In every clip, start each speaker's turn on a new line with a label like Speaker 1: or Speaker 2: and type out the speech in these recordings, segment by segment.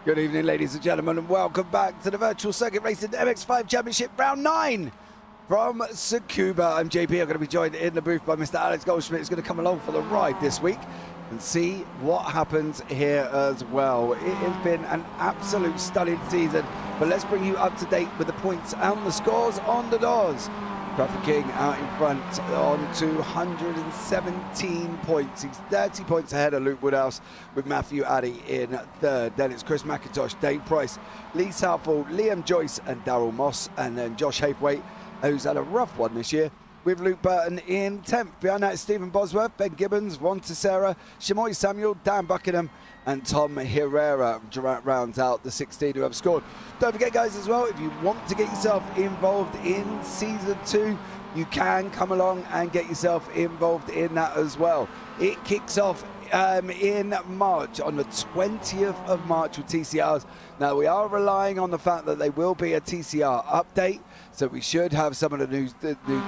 Speaker 1: Good evening, ladies and gentlemen, and welcome back to the Virtual Circuit Racing MX5 Championship Round 9 from Tsukuba. I'm JP. I'm going to be joined in the booth by Mr. Alex Goldscmidt, who's going to come along for the ride this week and see what happens here as well. It has been an absolute stunning season, but let's bring you up to date with the points and the scores on the doors. Parfitt King out in front on 217 points. He's 30 points ahead of Luke Woodhouse with Matthew Addy in third. Then it's Chris McIntosh, Dave Price, Lee Southall, Liam Joyce and Darryl Moss. And then Josh Hathwaite, who's had a rough one this year, with Luke Burton in 10th. Behind that, Stephen Bosworth, Ben Gibbons, Ron Tessera, Shamoy Samuel, Dan Buckingham, and Tom Herrera rounds out the 16 who have scored. Don't forget, guys, as well, if you want to get yourself involved in Season 2, you can come along and get yourself involved in that as well. It kicks off in March, on the 20th of March with TCRs. Now, we are relying on the fact that there will be a TCR update, so we should have some of the new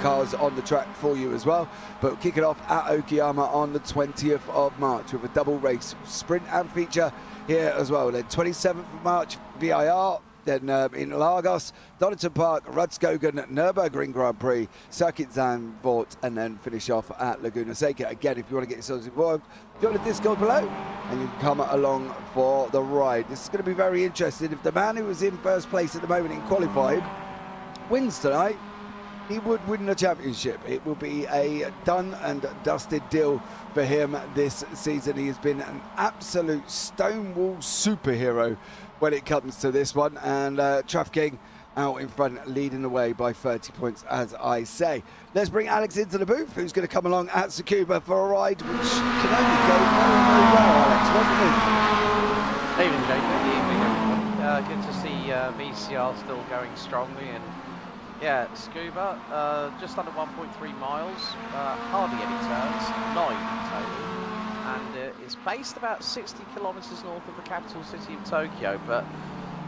Speaker 1: cars on the track for you as well. But we'll kick it off at Okayama on the 20th of March with a double race, sprint and feature here as well. Then 27th of March, VIR. Then in Lagos, Donington Park, Rudskogen, Nürburgring Grand Prix, Circuit Zandvoort, and then finish off at Laguna Seca. Again, if you want to get yourselves involved, join the Discord below and you can come along for the ride. This is going to be very interesting. If the man who was in first place at the moment in qualified wins tonight, he would win the championship. It will be a done and dusted deal for him this season. He has been an absolute stonewall superhero when it comes to this one, and Parfitt King out in front, leading the way by 30 points, as I say. Let's bring Alex into the booth, who's going to come along at Tsukuba for a ride which can only go very, very well. Alex, welcome in.
Speaker 2: Evening, Jake. Good evening, everyone. Good to see VCR still going strongly, and yeah, Tsukuba, just under 1.3 miles, hardly any turns, 9 in total. And it's based about 60 kilometres north of the capital city of Tokyo. But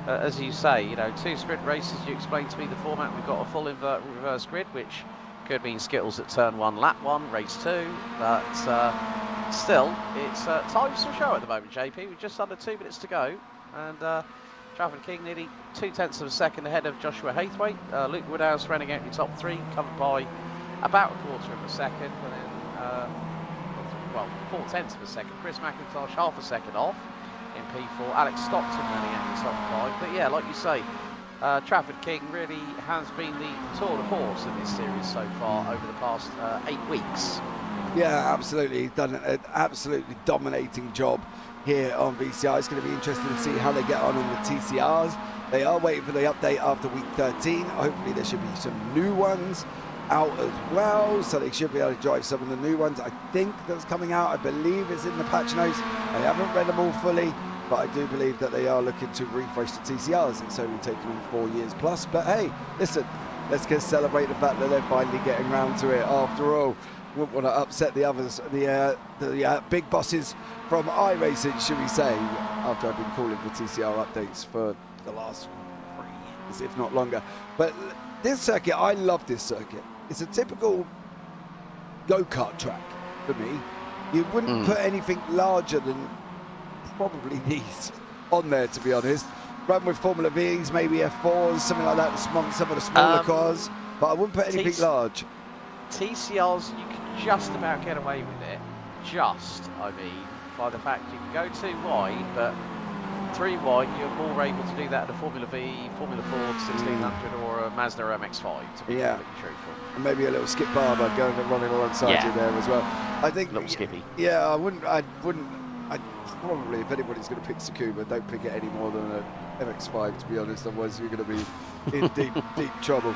Speaker 2: as you say, you know, 2 sprint races. You explained to me the format. We've got a full reverse grid, which could mean Skittles at turn 1, lap 1, race 2. But still, it's time for some show at the moment, JP. With just under 2 minutes to go, and Parfitt King nearly 0.2 of a second ahead of Joshua Hathwaite. Luke Woodhouse running out in the top 3, covered by about 1/4 of a second, and then well, 0.4 of a second. Chris McIntosh half a second off. in P4. Alex Stockton running at the top 5. But yeah, like you say, Trafford King really has been the tour de force in this series so far over the past 8 weeks.
Speaker 1: Yeah, absolutely. He's done an absolutely dominating job here on VCR. It's going to be interesting to see how they get on the TCRs. They are waiting for the update after week 13. Hopefully there should be some new ones out as well, so they should be able to drive some of the new ones. I think that's coming out. I believe it's in the patch notes. I haven't read them all fully, but I do believe that they are looking to refresh the TCRs. It's only taken them 4 years plus, but hey, listen, let's just celebrate the fact that they're finally getting round to it after all. Wouldn't want to upset the others, the big bosses from iRacing, should we say, after I've been calling for TCR updates for the last 3 years, if not longer. But this circuit, I love this circuit. It's a typical go-kart track for me. You wouldn't put anything larger than probably these on there, to be honest. Run with Formula V's, maybe F4s, something like that, some of the smaller cars, but I wouldn't put anything large.
Speaker 2: TCRs, you can just about get away with it. I mean, by the fact you can go 2 wide, but 3 wide, you're more able to do that in a Formula V, Formula Ford 1600 or a Mazda MX5, to be completely truthful. And
Speaker 1: maybe a little Skip Barber going and running alongside you there as well. I think,
Speaker 2: little Skippy.
Speaker 1: Yeah, I'd probably, if anybody's going to pick Tsukuba, don't pick it any more than an MX5, to be honest, otherwise you're going to be in deep trouble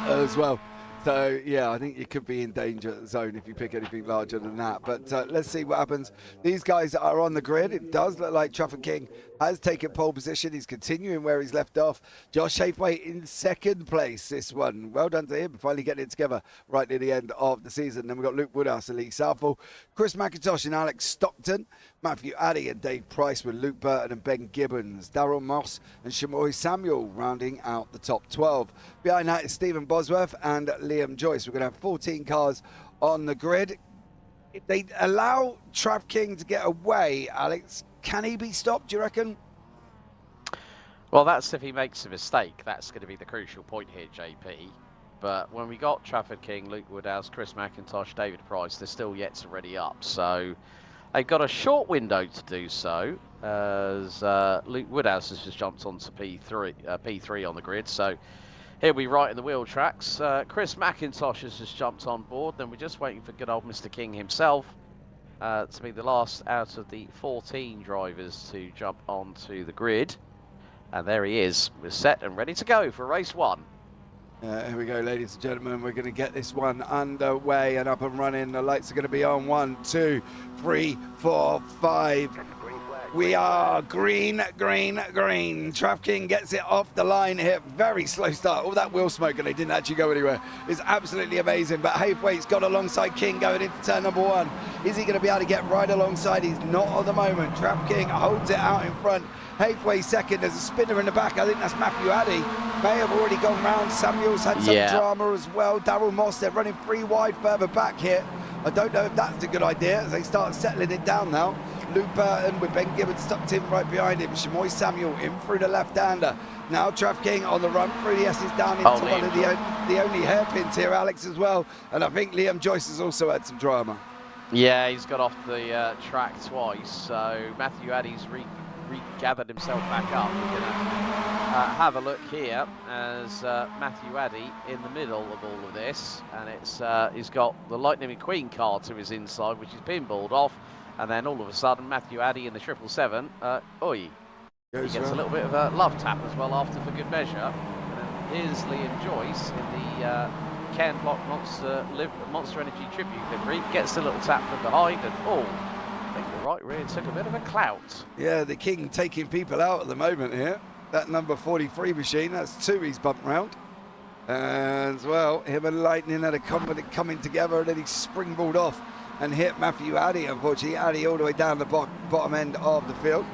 Speaker 1: as well. So, yeah, I think you could be in danger zone if you pick anything larger than that. But let's see what happens. These guys are on the grid. It does look like Trafford King has taken pole position. He's continuing where he's left off. Josh Hafeway in second place this one. Well done to him, finally getting it together right near the end of the season. Then we've got Luke Woodhouse and Lee Southall, Chris McIntosh and Alex Stockton, Matthew Addy and Dave Price with Luke Burton and Ben Gibbons, Darryl Moss and Shamoy Samuel rounding out the top 12. Behind that is Stephen Bosworth and Liam Joyce. We're going to have 14 cars on the grid. If they allow Trav King to get away, Alex, can he be stopped, do you reckon?
Speaker 2: Well, that's if he makes a mistake. That's going to be the crucial point here, JP. But when we got Trafford King, Luke Woodhouse, Chris McIntosh, David Price, they're still yet to ready up. So they've got a short window to do so, as Luke Woodhouse has just jumped onto P3 on the grid. So he'll be right in the wheel tracks. Chris McIntosh has just jumped on board. Then we're just waiting for good old Mr. King himself to be the last out of the 14 drivers to jump onto the grid. And there he is. We're set and ready to go for race 1.
Speaker 1: Here we go, ladies and gentlemen. We're going to get this one underway and up and running. The lights are going to be on. 1, 2, 3, 4, 5. We are green, green, green. Trav King gets it off the line here. Very slow start. All that wheel smoke and they didn't actually go anywhere. It's absolutely amazing. But Hafeway's got alongside King going into turn number 1. Is he going to be able to get right alongside? He's not at the moment. Trav King holds it out in front. Hafeway second. There's a spinner in the back. I think that's Matthew Addy. May have already gone round. Samuel's had some drama as well. Darryl Moss, they're running 3 wide further back here. I don't know if that's a good idea as they start settling it down now. Luke Burton with Ben Gibbons tucked in right behind him. Shamoy Samuel in through the left-hander. Now Trav King on the run through the S's down into one of the only hairpins here, Alex, as well. And I think Liam Joyce has also had some drama.
Speaker 2: Yeah, he's got off the track twice. So Matthew Addy's regathered himself back up. We're going to have a look here as Matthew Addy in the middle of all of this. And it's he's got the Lightning McQueen car to his inside, which is pinballed off. And then all of a sudden, Matthew Addy in the 777, he gets a little bit of a love tap as well after for good measure. And here's Liam Joyce in the Ken Block Monster Energy Tribute livery, gets a little tap from behind, and I think the right rear took a bit of a clout. Yeah,
Speaker 1: the King taking people out at the moment here. That number 43 machine, that's 2 he's bumped round. And as well, him and Lightning had a coming together, and then he springboarded off and hit Matthew Addy. Unfortunately, Addy all the way down the bottom end of the field.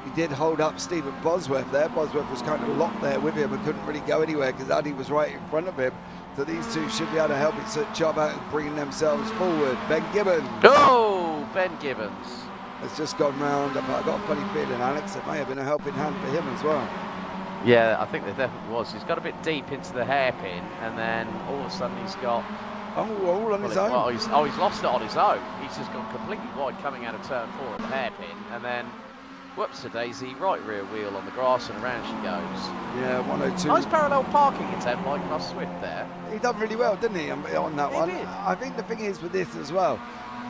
Speaker 1: He did hold up Stephen Bosworth there. Bosworth was kind of locked there with him and couldn't really go anywhere because Addy was right in front of him. So these two should be able to help each job out and bringing themselves forward. Ben Gibbons.
Speaker 2: Oh, Ben Gibbons
Speaker 1: has just gone round. I've got a funny feeling, Alex, it may have been a helping hand for him as well.
Speaker 2: Yeah, I think there definitely was. He's got a bit deep into the hairpin, and then all of a sudden he's got...
Speaker 1: all on his own.
Speaker 2: Well, he's lost it on his own. He's just gone completely wide coming out of turn 4 at the hairpin, and then whoops-a-daisy, right rear wheel on the grass, and around she goes.
Speaker 1: Yeah, 102.
Speaker 2: Nice parallel parking attempt by Ross Swift there.
Speaker 1: He done really well, didn't he, on that one?
Speaker 2: Did.
Speaker 1: I think the thing is with this as well,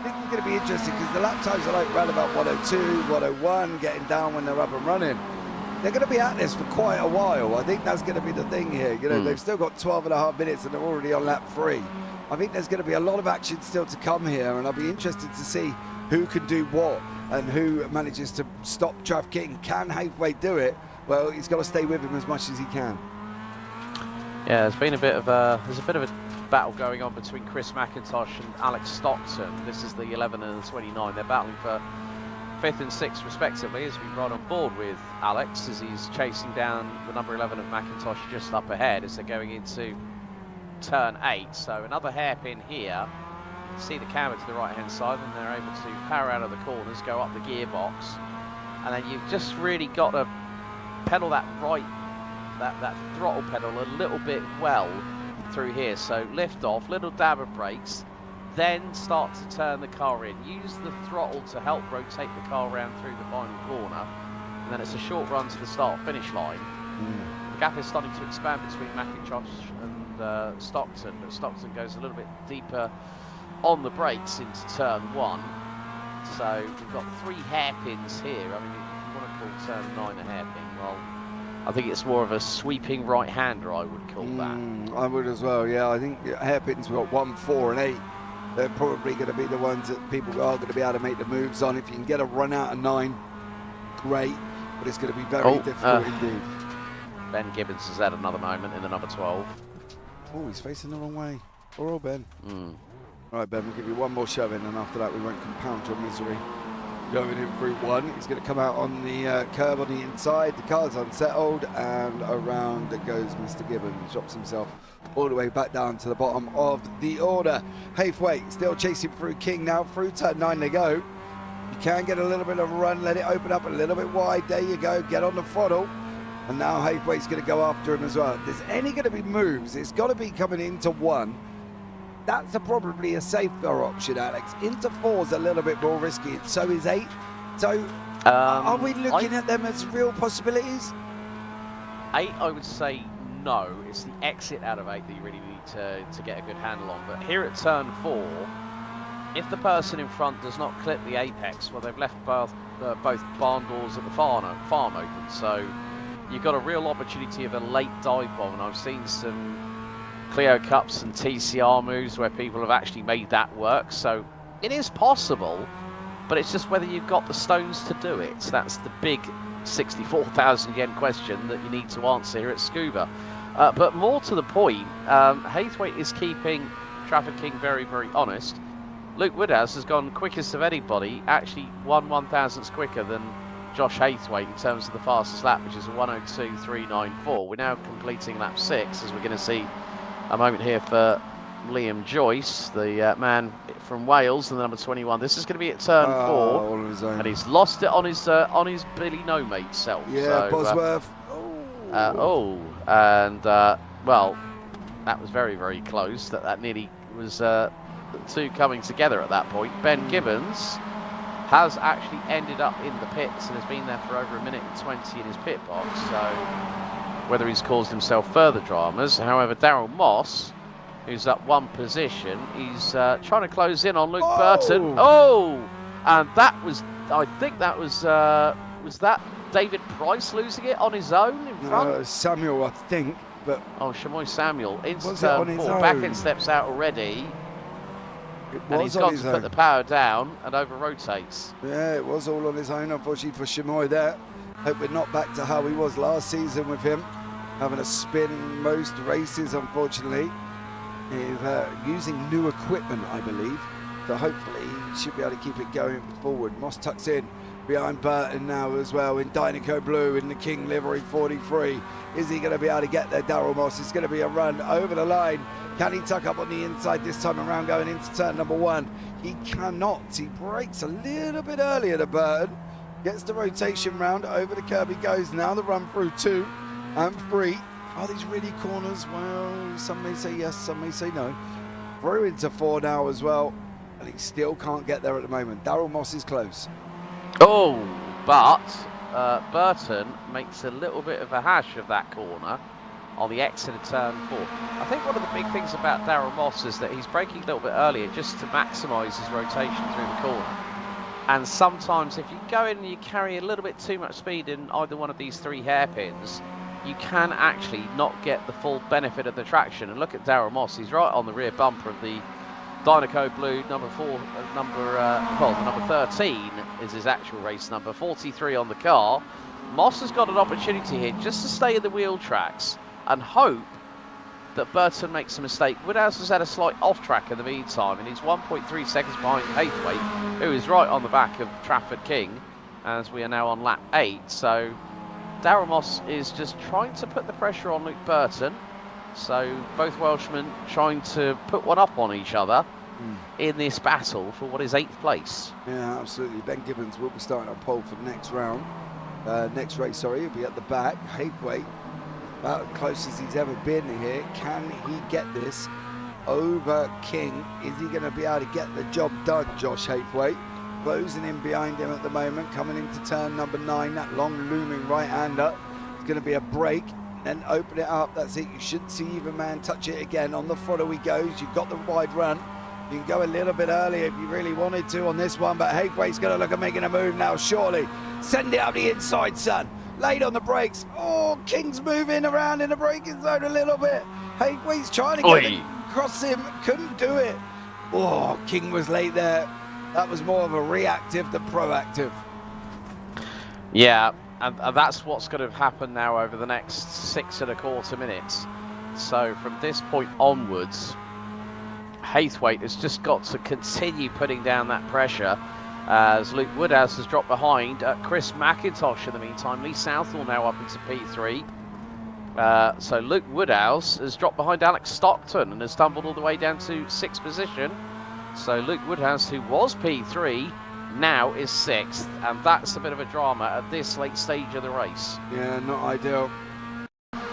Speaker 1: this is going to be interesting because the lap times are like around about 102, 101, getting down when they're up and running. They're going to be at this for quite a while. I think that's going to be the thing here. You know, they've still got 12.5 minutes and they're already on lap 3. I think there's going to be a lot of action still to come here, and I'll be interested to see who can do what and who manages to stop trafficking. Can Haythwaite do it? Well, he's got to stay with him as much as he can.
Speaker 2: Yeah, there's a bit of a battle going on between Chris McIntosh and Alex Stockton. This is the 11 and the 29. They're battling for 5th and 6th respectively, as we ride on board with Alex as he's chasing down the number 11 of McIntosh just up ahead as they're going into turn 8. So another hairpin here. See the camber to the right hand side, and they're able to power out of the corners, go up the gearbox, and then you've just really got to pedal that that throttle pedal a little bit well through here. So lift off, little dab of brakes, then start to turn the car in. Use the throttle to help rotate the car around through the final corner, and then it's a short run to the start finish line. The gap is starting to expand between McIntosh and Stockton, but Stockton goes a little bit deeper on the brakes into turn 1. So we've got 3 hairpins here. I mean, if you want to call turn 9 a hairpin, well, I think it's more of a sweeping right-hander, I would call that.
Speaker 1: I would as well, yeah. I think hairpins, we've got 1, 4 and 8. They're probably going to be the ones that people are going to be able to make the moves on. If you can get a run out of 9, great, but it's going to be very difficult indeed.
Speaker 2: Ben Gibbons has had another moment in the number 12.
Speaker 1: Oh, he's facing the wrong way. Poor old Ben. All right, Ben, we'll give you one more shove-in, and after that we won't compound your misery. Going in through 1, he's going to come out on the curb on the inside. The car's unsettled, and around it goes Mr. Gibbons. Drops himself all the way back down to the bottom of the order. Haythwaite still chasing through King now. Through turn 9 they go. You can get a little bit of a run, let it open up a little bit wide. There you go, get on the throttle. And now Haythwaite's going to go after him as well. If there's any going to be moves, it's got to be coming into 1. That's probably a safer option, Alex. Into 4's a little bit more risky. So is 8. So are we looking at them as real possibilities?
Speaker 2: 8, I would say no. It's the exit out of 8 that you really need to get a good handle on. But here at turn 4, if the person in front does not clip the apex, well, they've left both barn doors at the farm open. So you've got a real opportunity of a late dive bomb, and I've seen some Clio Cups and TCR moves where people have actually made that work. So it is possible, but it's just whether you've got the stones to do it. So that's the big 64,000 yen question that you need to answer here at Tsukuba. But more to the point, Haythwaite is keeping trafficking very, very honest. Luke Woodhouse has gone quickest of anybody, actually 1/1000th quicker than Josh Haythwaite in terms of the fastest lap, which is a 1:02.394. We're now completing lap 6, as we're going to see a moment here for Liam Joyce, the man from Wales, and the number 21. This is going to be at turn 4, and he's lost it on his Billy No Mate self.
Speaker 1: Yeah, so, Bosworth.
Speaker 2: Well, that was very, very close. That nearly was the 2 coming together at that point. Ben Gibbons has actually ended up in the pits and has been there for over 1 minute and 20 in his pit box. So whether he's caused himself further dramas. However, Daryl Moss, who's up 1 position, he's trying to close in on Luke Burton. And that was, I think that was that David Price losing it on his own in front?
Speaker 1: Samuel, I think. But
Speaker 2: Shamoy Samuel into turn 4. Back end steps out already. And he's got to put the power down and over rotates.
Speaker 1: Yeah, it was all on his own, unfortunately for Shamoy there. Hope we're not back to how he was last season with him, having a spin most races, unfortunately. He's using new equipment, I believe. So hopefully he should be able to keep it going forward. Moss tucks in behind Burton now as well in Dynaco Blue in the King livery 43. Is he going to be able to get there, Daryl Moss? It's going to be a run over the line. Can he tuck up on the inside this time around going into turn number 1? He cannot. He breaks a little bit earlier to Burton. Gets the rotation round. Over the curb he goes. Now the run through 2 and 3. Are these really corners? Well, some may say yes, some may say no. Through into 4 now as well. And he still can't get there at the moment. Daryl Moss is close.
Speaker 2: But Burton makes a little bit of a hash of that corner on the exit of turn 4. I think one of the big things about Darryl Moss is that he's braking a little bit earlier just to maximise his rotation through the corner. And sometimes if you go in and you carry a little bit too much speed in either one of these 3 hairpins, you can actually not get the full benefit of the traction. And look at Darryl Moss, he's right on the rear bumper of the Dynaco Blue number 4, the number 13 is his actual race number, 43 on the car. Moss has got an opportunity here just to stay in the wheel tracks and hope that Burton makes a mistake. Woodhouse has had a slight off track in the meantime, and he's 1.3 seconds behind Haythwaite, who is right on the back of Trafford King, as we are now on lap 8. So Darryl Moss is just trying to put the pressure on Luke Burton. So both Welshmen trying to put one up on each other in this battle for what is 8th place.
Speaker 1: Yeah, absolutely. Ben Gibbons will be starting on pole for the next round. Next race, sorry, he'll be at the back. Haythwaite, about as close as he's ever been here. Can he get this over King? Is he going to be able to get the job done, Josh Haythwaite? Closing in behind him at the moment, coming into turn number 9, that long looming right-hander. It's going to be a break, then open it up. That's it. You shouldn't see either man touch it again. On the throttle he goes. You've got the wide run. You can go a little bit earlier if you really wanted to on this one, but Haythwaite's going to look at making a move now, surely. Send it up the inside, son. Late on the brakes. Oh, King's moving around in the braking zone a little bit. Haythwaite's trying to get it across him. Couldn't do it. Oh, King was late there. That was more of a reactive than proactive.
Speaker 2: Yeah, and that's what's going to happen now over the next 6.25 minutes. So from this point onwards, Haythwaite has just got to continue putting down that pressure as Luke Woodhouse has dropped behind Chris McIntosh in the meantime. Lee Southall now up into P3. So Luke Woodhouse has dropped behind Alex Stockton and has tumbled all the way down to 6th position. So Luke Woodhouse, who was P3, now is 6th, and that's a bit of a drama at this late stage of the race.
Speaker 1: Yeah, not ideal.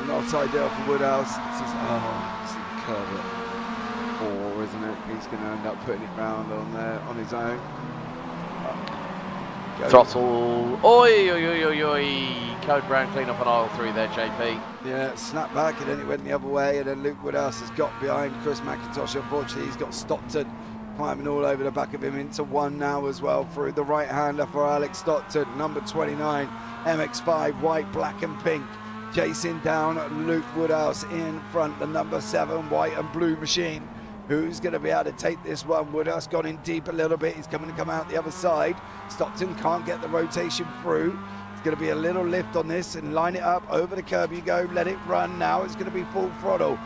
Speaker 1: Not ideal for Woodhouse. It's a curve at 4, isn't it? He's going to end up putting it round on there on his own.
Speaker 2: Throttle. Oi, oi, oi, oi, oi. Code Brown clean up on aisle 3 there, JP.
Speaker 1: Yeah, snap back, and then it went the other way, and then Luke Woodhouse has got behind Chris McIntosh. Unfortunately, he's got Stockton climbing all over the back of him into 1 now as well through the right-hander for Alex Stockton. Number 29, MX5, white, black and pink. Chasing down Luke Woodhouse in front, the number 7, white and blue machine. Who's going to be able to take this one? Woodhouse gone in deep a little bit. He's coming to come out the other side. Stockton can't get the rotation through. It's going to be a little lift on this and line it up. Over the curb you go. Let it run now. It's going to be full throttle.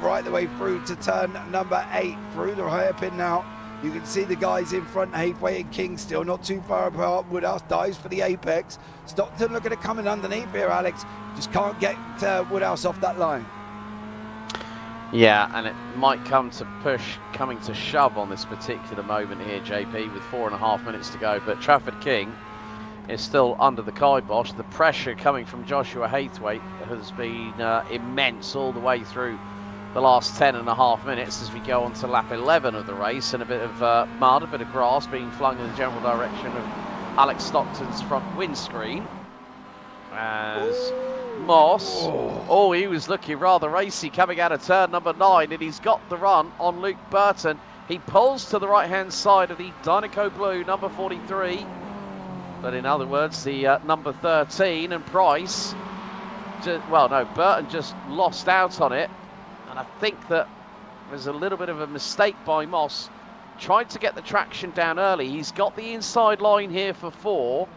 Speaker 1: Right the way through to turn number 8. Through the hairpin now. You can see the guys in front, Haythwaite and King still not too far apart. Woodhouse dives for the apex. Stockton looking at coming underneath here, Alex. Just can't get Woodhouse off that line.
Speaker 2: Yeah, and it might come to coming to shove on this particular moment here, JP, with 4.5 minutes to go. But Trafford King is still under the kibosh. The pressure coming from Joshua Haythwaite has been immense all the way through the last 10.5 minutes as we go on to lap 11 of the race, and a bit of mud, a bit of grass being flung in the general direction of Alex Stockton's front windscreen. As Moss, he was looking rather racy coming out of turn number 9, and he's got the run on Luke Burton. He pulls to the right-hand side of the Dynaco Blue, number 43. But in other words, the number 13 and Price, Burton just lost out on it. And I think that there's a little bit of a mistake by Moss. Tried to get the traction down early. He's got the inside line here for 4,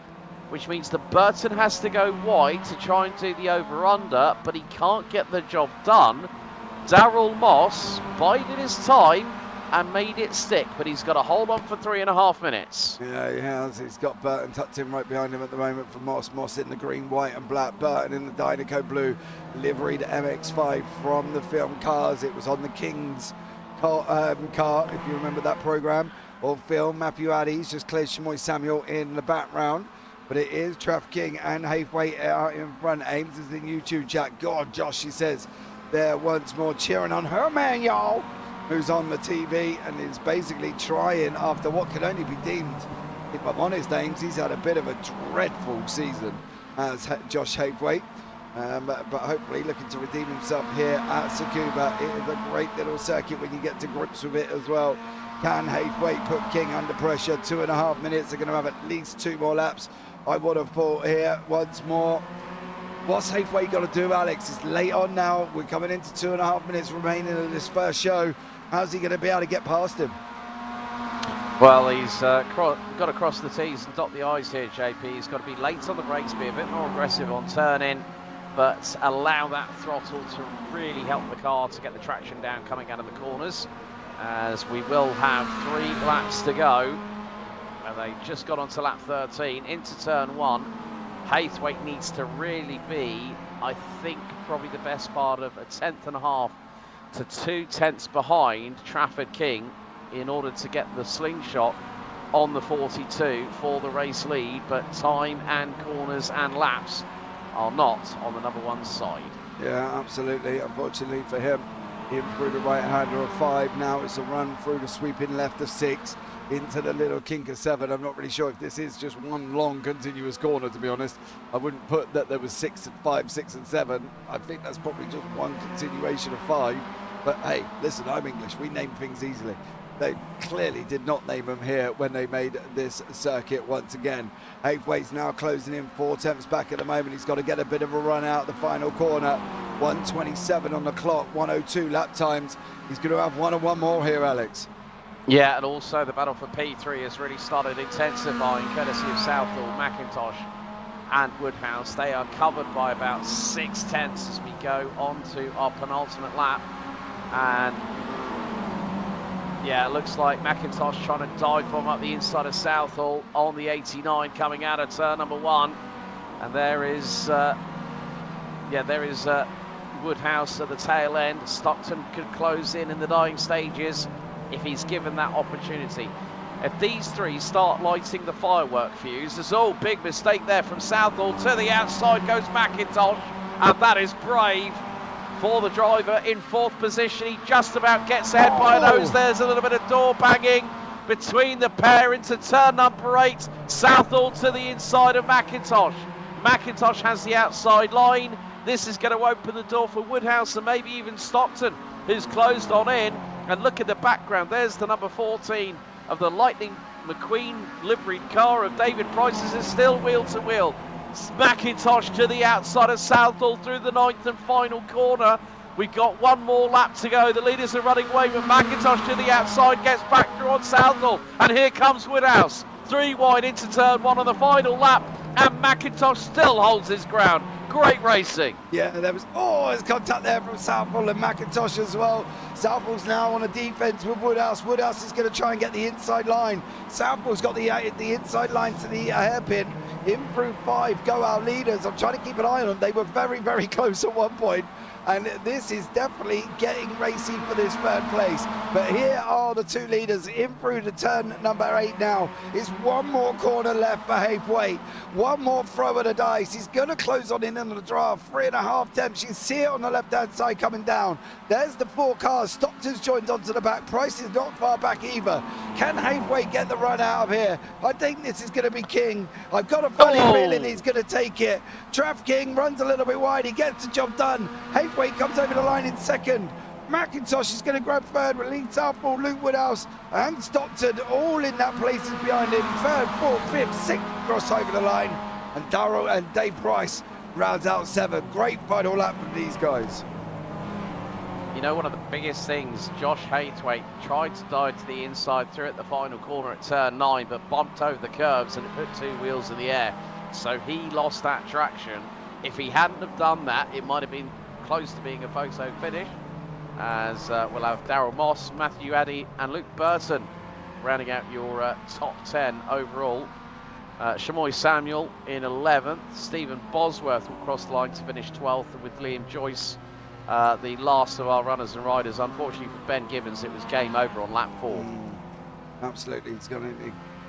Speaker 2: which means that Burton has to go wide to try and do the over-under, but he can't get the job done. Darryl Moss bided his time and made it stick, but he's got to hold on for 3.5 minutes.
Speaker 1: Yeah, he has. He's got Burton tucked in right behind him at the moment for Moss. Moss in the green, white and black. Burton in the Dynaco Blue, liveried MX5 from the film Cars. It was on the King's car, if you remember that programme, or film. Matthew Addy's just cleared Shamoy Samuel in the background. But it is Traff King and Haythwaite out in front. Ames is in YouTube chat. God, Josh, she says, there once more cheering on her man, y'all, who's on the TV and is basically trying after what could only be deemed, if I'm honest, Ames, he's had a bit of a dreadful season. as Josh Haythwaite. But hopefully looking to redeem himself here at Tsukuba. It is a great little circuit when you get to grips with it as well. Can Haythwaite put King under pressure? 2.5 minutes. They're going to have at least 2 more laps, I would have thought here once more. What's Haythwaite got to do, Alex? It's late on now. We're coming into 2.5 minutes remaining of this first show. How's he going to be able to get past him?
Speaker 2: Well, he's got to cross the T's and dot the I's here, JP. He's got to be late on the brakes, be a bit more aggressive on turn-in, but allow that throttle to really help the car to get the traction down coming out of the corners, as we will have 3 laps to go. And they just got onto lap 13 into turn 1. Haythwaite needs to really be, I think, probably the best part of 1.5 to 2 tenths behind Trafford King in order to get the slingshot on the 42 for the race lead, but time and corners and laps are not on the number 1 side. Yeah, absolutely. Unfortunately for him, in through the right-hander of 5. Now it's a run through the sweeping left of 6 into the little kink of 7. I'm not really sure if this is just one long continuous corner, to be honest. I wouldn't put that there was 6 and 5, 6 and 7. I think that's probably just one continuation of 5. But hey, listen, I'm English. We name things easily. They clearly did not name them here when they made this circuit once again. Haythwaite's now closing in 4 tenths back at the moment. He's got to get a bit of a run out the final corner. 1:27 on the clock, 1:02 lap times. He's going to have 1 and 1 more here, Alex. Yeah, and also the battle for P3 has really started intensifying, courtesy of Southall, McIntosh and Woodhouse. They are covered by about 6 tenths as we go on to our penultimate lap. And yeah, it looks like McIntosh trying to dive bomb up the inside of Southall on the 89 coming out of turn number 1. And there is Woodhouse at the tail end. Stockton could close in the dying stages if he's given that opportunity. If these 3 start lighting the firework fuse, there's all big mistake there from Southall. To the outside goes McIntosh, and that is brave for the driver in 4th position. He just about gets ahead by a nose. There's a little bit of door banging between the pair into turn number 8. Southall to the inside of McIntosh. McIntosh has the outside line. This is going to open the door for Woodhouse and maybe even Stockton, who's closed on in. And look at the background. There's the number 14 of the Lightning McQueen liveried car of David Price's, is still wheel to wheel. McIntosh to the outside of Southall through the 9th and final corner. We've got 1 more lap to go. The leaders are running away, but McIntosh to the outside gets back through on Southall. And here comes Woodhouse. 3 wide into turn 1 on the final lap. And McIntosh still holds his ground. Great racing. Yeah, there was, there's contact there from Southall and McIntosh as well. Southall's now on a defense with Woodhouse. Woodhouse is going to try and get the inside line. Southall's got the inside line to the hairpin. In through 5 go our leaders. I'm trying to keep an eye on them. They were very, very close at one point. And this is definitely getting racy for this 3rd place. But here are the 2 leaders in through the turn number 8 now. It's 1 more corner left for Haythwaite. 1 more throw of the dice. He's going to close on in the draft. 3.5 tenths. You can see it on the left-hand side coming down. There's the 4 cars. Stockton's joined onto the back. Price is not far back either. Can Haythwaite get the run out of here? I think this is going to be King. I've got a funny feeling he's going to take it. Trav King runs a little bit wide. He gets the job done. Haythwaite comes over the line in 2nd. McIntosh is going to grab 3rd with Lee Southall, Luke Woodhouse and Stockton all in that places behind him. 3rd, 4th, 5th, 6th cross over the line. And Darrell and Dave Price rounds out 7th. Great final lap from these guys. You know, one of the biggest things, Josh Haythwaite tried to dive to the inside through at the final corner at turn 9, but bumped over the curves and it put 2 wheels in the air. So he lost that traction. If he hadn't have done that, it might have been close to being a photo finish, as we'll have Darrell Moss, Matthew Addy and Luke Burton rounding out your top 10 overall. Shamoy Samuel in 11th. Stephen Bosworth will cross the line to finish 12th, with Liam Joyce the last of our runners and riders. Unfortunately for Ben Gibbons, it was game over on lap 4. Absolutely, it's going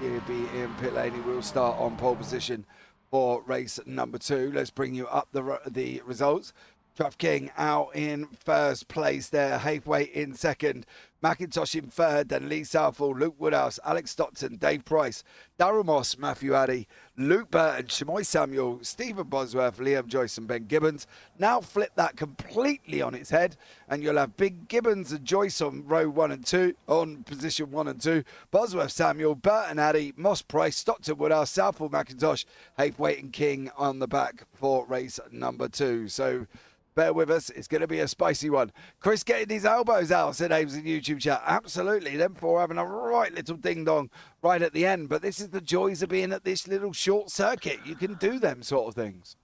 Speaker 2: to be in pit lane. He will start on pole position for race number 2. Let's bring you up the results.
Speaker 1: Truff King out in first place there. Haythwaite in second. McIntosh in third. Then Lee Southall, Luke Woodhouse, Alex Stockton, Dave Price, Darryl Moss, Matthew Addy, Luke Burton, Shamoy Samuel, Stephen Bosworth, Liam Joyce and Ben Gibbons. Now flip that completely on its head and you'll have Big Gibbons and Joyce on row 1 and 2, on position 1 and 2. Bosworth Samuel, Burton Addy, Moss Price, Stockton Woodhouse, Southall McIntosh, Haythwaite and King on the back for race number 2. So bear with us, it's going to be a spicy one. Chris getting his elbows out, said Ames in YouTube chat. Absolutely, them four having a right little ding-dong right at the end. But this is the joys of being at this little short circuit. You can do them sort of things.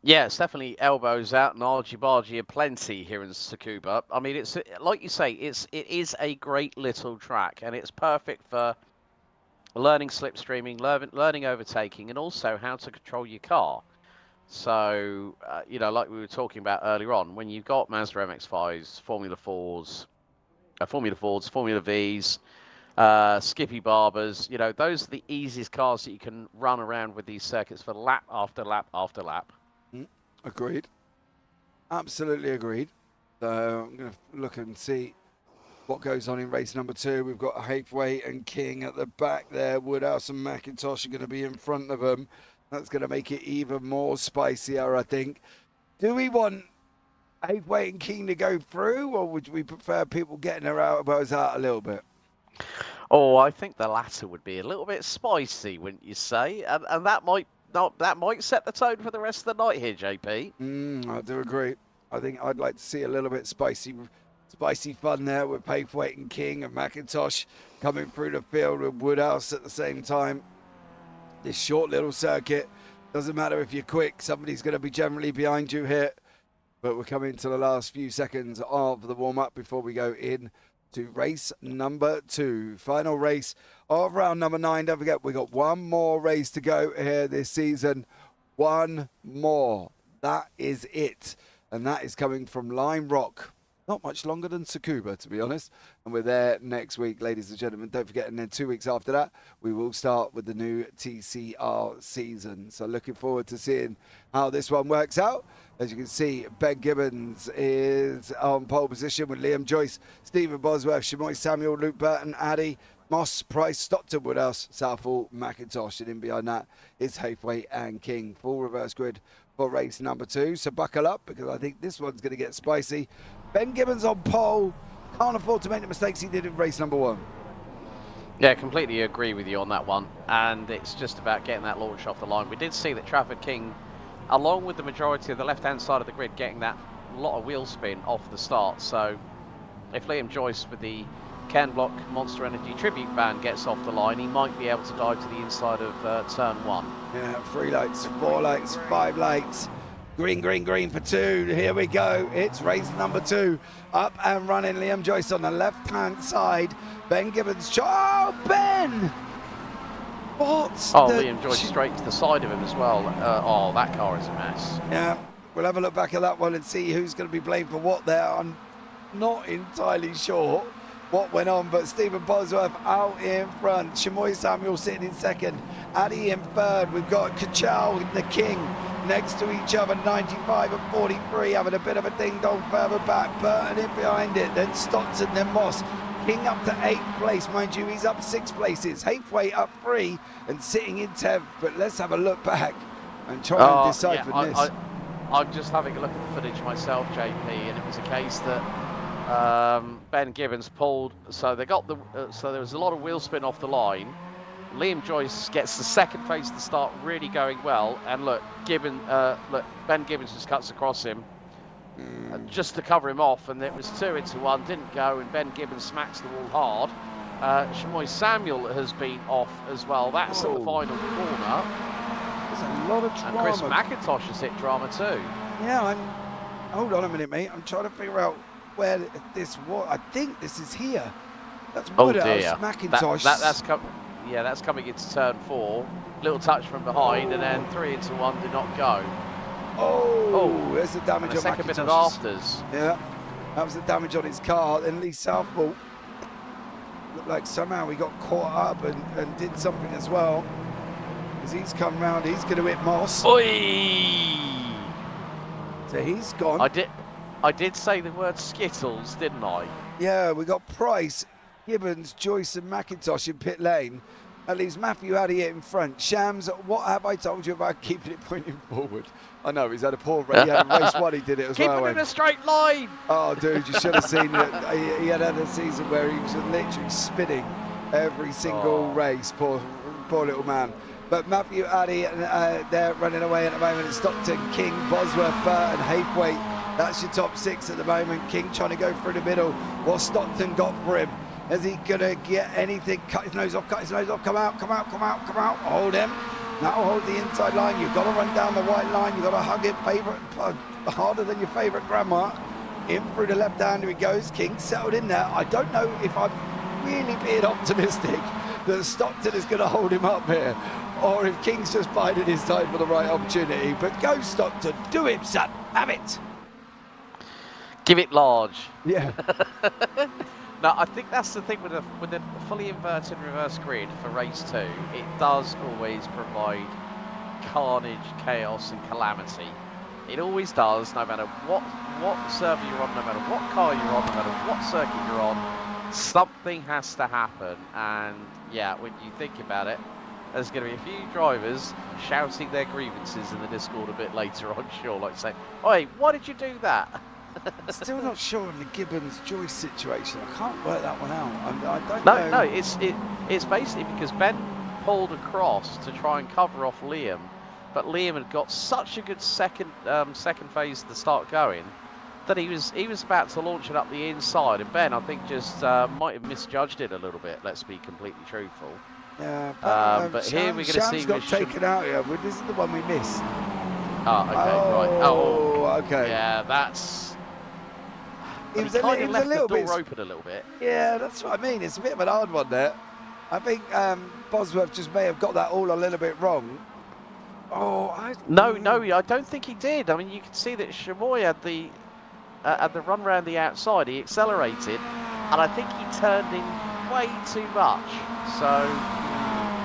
Speaker 2: Yeah, it's definitely elbows out and argy-bargy aplenty here in Tsukuba. I mean, it's like you say, it is a great little track, and it's perfect for learning slipstreaming, learning overtaking, and also how to control your car. So, you know, like we were talking about earlier on, when you've got Mazda MX-5s, Formula Fords, Formula Vs, Skippy Barbers, you know, those are the easiest cars that you can run around with these circuits for lap after lap after lap.
Speaker 1: Agreed. Absolutely agreed. So I'm going to look and see what goes on in race number 2. We've got Haythwaite and King at the back there. Woodhouse and McIntosh are going to be in front of them. That's going to make it even more spicier, I think. Do we want Haythwaite and King to go through, or would we prefer people getting their elbows out a little bit?
Speaker 2: Oh, I think the latter would be a little bit spicy, wouldn't you say? And that might set the tone for the rest of the night here, JP.
Speaker 1: I do agree. I think I'd like to see a little bit spicy fun there with Haythwaite and King and McIntosh coming through the field with Woodhouse at the same time. This short little circuit, doesn't matter if you're quick, somebody's going to be generally behind you here. But we're coming to the last few seconds of the warm-up before we go in to race number 2. Final race of round number 9. Don't forget, we got one more race to go here this season. One more. That is it. And that is coming from Lime Rock. Not much longer than Tsukuba, to be honest. And we're there next week, ladies and gentlemen. Don't forget, and then 2 weeks after that, we will start with the new TCR season. So looking forward to seeing how this one works out. As you can see, Ben Gibbons is on pole position with Liam Joyce, Stephen Bosworth, Shamoy Samuel, Luke Burton, Addy, Moss, Price, Stockton Woodhouse, Southall, McIntosh. And in behind that is Haythwaite and King. Full reverse grid for race number 2. So buckle up, because I think this one's going to get spicy. Ben Gibbons on pole. Can't afford to make the mistakes he did in race number 1.
Speaker 2: Yeah, completely agree with you on that one. And it's just about getting that launch off the line. We did see that Trafford King, along with the majority of the left-hand side of the grid, getting that lot of wheel spin off the start. So if Liam Joyce with the Ken Block Monster Energy Tribute Band gets off the line, he might be able to dive to the inside of turn 1.
Speaker 1: Yeah, 3 lights, 4 lights, 5 lights. Green, green, green for 2. Here we go. It's race number 2. Up and running. Liam Joyce on the left-hand side. Ben Gibbons. Oh, Ben! What's
Speaker 2: Liam Joyce straight to the side of him as well. Oh, that car is a mess.
Speaker 1: Yeah, we'll have a look back at that one and see who's going to be blamed for what there. I'm not entirely sure what went on, but Stephen Bosworth out in front. Shamoy Samuel sitting in second. Addy in third. We've got Kachal and the King next to each other, 95 and 43, having a bit of a ding-dong further back. Burton in behind it, then Stockton, then Moss. King up to 8th place, mind you, he's up 6 places. Haythwaite up 3 and sitting in 10th, but let's have a look back and try and decipher this.
Speaker 2: I'm just having a look at the footage myself, JP, and it was a case that Ben Gibbons pulled, so they got so there was a lot of wheel spin off the line. Liam Joyce gets the second phase of the start really going well, and look, Ben Gibbons just cuts across him just to cover him off, and it was 2 into 1, didn't go, and Ben Gibbons smacks the wall hard. Shamoy Samuel has been off as well. That's at the final corner.
Speaker 1: There's a lot of drama.
Speaker 2: And Chris McIntosh has hit drama too.
Speaker 1: Yeah, hold on a minute, mate. I'm trying to figure out where this was. I think this is here. That's Woodhouse, McIntosh.
Speaker 2: That's coming into turn 4. Little touch from behind, and then 3 into 1 did not go.
Speaker 1: Oh, there's the damage on McIntosh.
Speaker 2: Second bit of afters.
Speaker 1: Yeah, that was the damage on his car. Then Lee Southall looked like somehow he got caught up and did something as well. As he's come round, he's going to hit Moss.
Speaker 2: Oi!
Speaker 1: So So he's gone.
Speaker 2: I did say the word Skittles, didn't I?
Speaker 1: Yeah, we got Price, Gibbons, Joyce and McIntosh in pit lane. That leaves Matthew Addy in front. Shams, what have I told you about keeping it pointing forward? I know, he's had a poor race. He had a race one, he did it as well.
Speaker 2: Keep it in a straight line!
Speaker 1: Oh, dude, you should have seen it. He had a season where he was literally spinning every single race. Poor little man. But Matthew Addy, they're running away at the moment. It's Stockton, King, Bosworth, Burton, Haythwaite. That's your top 6 at the moment. King trying to go through the middle. What's Stockton got for him? Is he going to get anything? Cut his nose off, come out. Hold him. Now hold the inside line. You've got to run down the white line. You've got to hug it harder than your favourite grandma. In through the left hand, here he goes. King settled in there. I don't know if I'm really being optimistic that Stockton is going to hold him up here, or if King's just biding his time for the right opportunity. But go Stockton, do it, son, have it.
Speaker 2: Give it large.
Speaker 1: Yeah.
Speaker 2: No, I think that's the thing with the fully inverted reverse grid for race 2. It does always provide carnage, chaos and calamity. It always does, no matter what server you're on, no matter what car you're on, no matter what circuit you're on, something has to happen. And yeah, when you think about it, there's going to be a few drivers shouting their grievances in the Discord a bit later, I'm sure, like saying, "Oi, why did you do that?"
Speaker 1: Still not sure on the Gibbons-Joyce situation. I can't work that one out. I don't know.
Speaker 2: No, it's basically because Ben pulled across to try and cover off Liam, but Liam had got such a good second phase to start going that he was about to launch it up the inside, and Ben, I think, just might have misjudged it a little bit. Let's be completely truthful.
Speaker 1: Yeah,
Speaker 2: but here we're going to see.
Speaker 1: Got taken out here. This is the one we missed.
Speaker 2: Oh, okay, right. Oh,
Speaker 1: okay.
Speaker 2: Yeah, that's.
Speaker 1: He was a little bit
Speaker 2: open a little bit.
Speaker 1: Yeah, that's what I mean. It's a bit of an hard one there. I think Bosworth just may have got that all a little bit wrong. No,
Speaker 2: I don't think he did. I mean, you can see that Chamoy had the run round the outside. He accelerated, and I think he turned in way too much. So.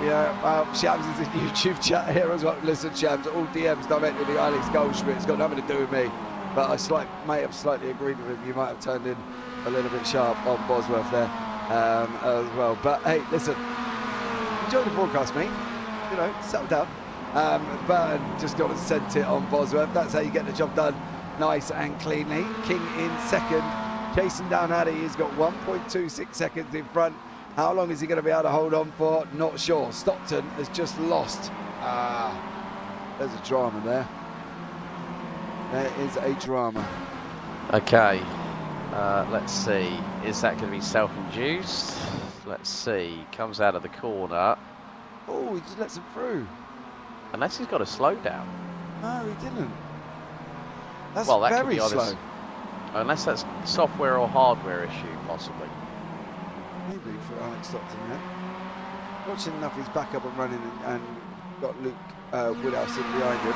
Speaker 1: Yeah, Shams is in YouTube chat here as well. Listen, Shams, all DMs directly to Alex Goldscmidt. It's got nothing to do with me. But I may have slightly agreed with him. You might have turned in a little bit sharp on Bosworth there as well. But hey, listen, enjoy the broadcast, mate. You know, settle down. Burton just got to sent it on Bosworth. That's how you get the job done nice and cleanly. King in second, chasing down Addy. He's got 1.26 seconds in front. How long is he going to be able to hold on for? Not sure. Stockton has just lost. There's a drama there. There is a drama.
Speaker 2: Okay, let's see. Is that going to be self-induced? Let's see. Comes out of the corner.
Speaker 1: Oh, he just lets him through.
Speaker 2: Unless he's got a slowdown.
Speaker 1: No, he didn't. That's
Speaker 2: well, that
Speaker 1: very
Speaker 2: could be
Speaker 1: slow.
Speaker 2: Unless that's software or hardware issue, possibly.
Speaker 1: Maybe for Alex Stockton, yeah. Watching enough, he's back up and running and got Luke Woodhouse in behind him.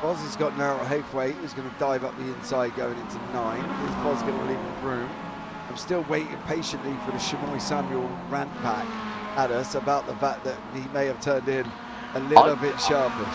Speaker 1: Boz has got now Haythwaite, who's going to dive up the inside going into 9. Is Boz going to leave him room? I'm still waiting patiently for the Chamoy Samuel rant back at us about the fact that he may have turned in a little bit sharpish.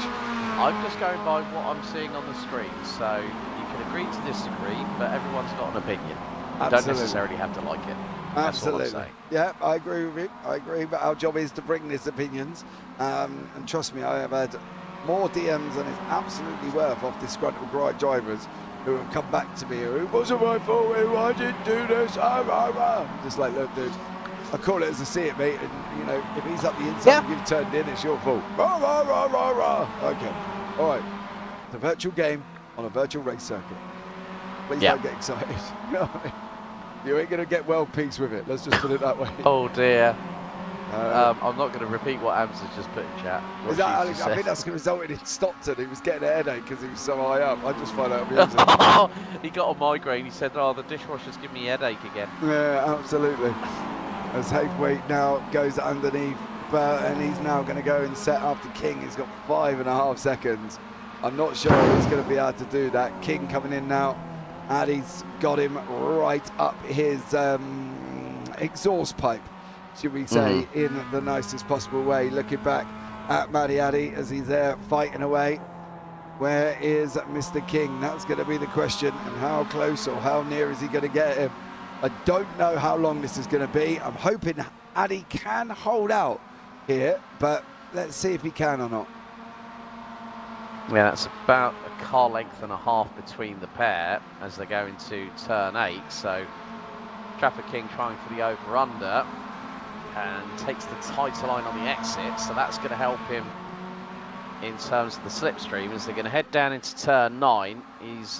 Speaker 2: I'm just going by what I'm seeing on the screen, so you can agree to disagree, but everyone's got an opinion. You don't necessarily have to like it. That's
Speaker 1: Absolutely.
Speaker 2: All I'm saying.
Speaker 1: Yeah, I agree with you. I agree, but our job is to bring these opinions. And trust me, I have had more DMs than it's absolutely worth off disgruntled drivers who have come back to me. It wasn't my fault. I didn't do this. I'm just like, look, dude, I call it as I see it, mate. And, you know, if he's up the inside and you've turned in, it's your fault. Rah, rah, rah, rah, rah. Okay. All right. It's a virtual game on a virtual race circuit. Please don't get excited. You know what I mean? You ain't going to get world peace with it. Let's just put it that way.
Speaker 2: Oh, dear. I'm not going to repeat what Ams has just put in chat.
Speaker 1: Is that, Alex, I think that's resulted in Stockton. He was getting a headache because he was so high up. I just find out amusing.
Speaker 2: He got a migraine. He said, "Oh, the dishwasher's giving me a headache again."
Speaker 1: Yeah, absolutely. As Haythwaite now goes underneath, and he's now going to go and set after King. He's got 5.5 seconds. I'm not sure he's going to be able to do that. King coming in now. Addy's got him right up his exhaust pipe, should we say, in the nicest possible way. Looking back at Matty Addy as he's there fighting away. Where is Mr. King? That's going to be the question. And how close or how near is he going to get him? I don't know how long this is going to be. I'm hoping Addy can hold out here, but let's see if he can or not.
Speaker 2: Yeah, it's about a car length and a half between the pair as they go into turn 8. So Traffic King trying for the over-under and takes the tighter line on the exit. So that's going to help him in terms of the slipstream as they're going to head down into turn 9. He's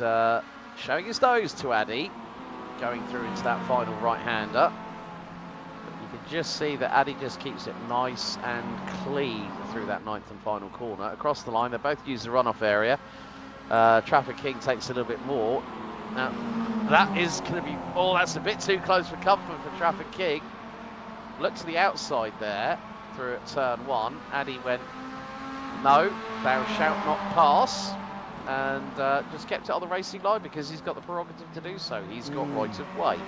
Speaker 2: showing his nose to Addy, going through into that final right-hander. You can just see that Addy just keeps it nice and clean through that 9th and final corner. Across the line, they both use the runoff area. Traffic King takes a little bit more. Now, that is going to be, oh, that's a bit too close for comfort for Traffic King. Look to the outside there, through at turn 1. Addy went, no, thou shalt not pass, and just kept it on the racing line because he's got the prerogative to do so. He's got right of way.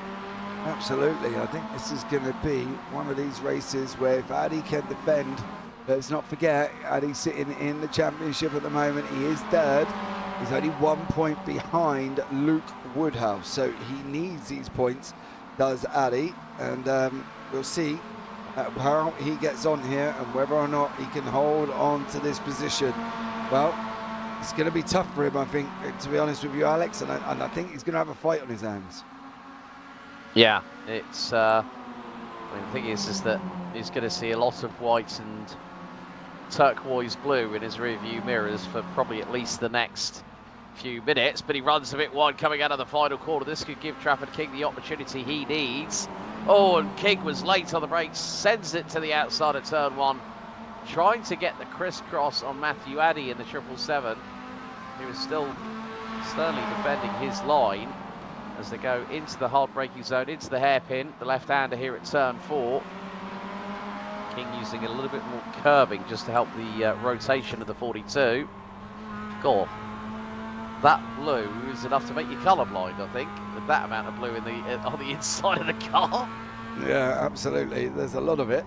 Speaker 1: Absolutely. I think this is going to be one of these races where if Addy can defend, let's not forget, Addy's sitting in the championship at the moment. He is third. He's only 1 point behind Luke Woodhouse, so he needs these points, does Addy, and we'll see how he gets on here and whether or not he can hold on to this position. Well, it's going to be tough for him, I think, to be honest with you, Alex, and I think he's going to have a fight on his hands.
Speaker 2: Yeah, it's. I mean, the thing is that he's going to see a lot of white and turquoise blue in his rearview mirrors for probably at least the next few minutes. But he runs a bit wide coming out of the final corner. This could give Traffic King the opportunity he needs. Oh, and King was late on the brakes, sends it to the outside of turn 1, trying to get the crisscross on Matthew Addy in the 777. He was still sternly defending his line as they go into the hard braking zone, into the hairpin, the left-hander here at turn 4. King using a little bit more curbing just to help the rotation of the 42. God, that blue is enough to make you colourblind, I think, with that amount of blue in the on the inside of the car.
Speaker 1: Yeah, absolutely. There's a lot of it.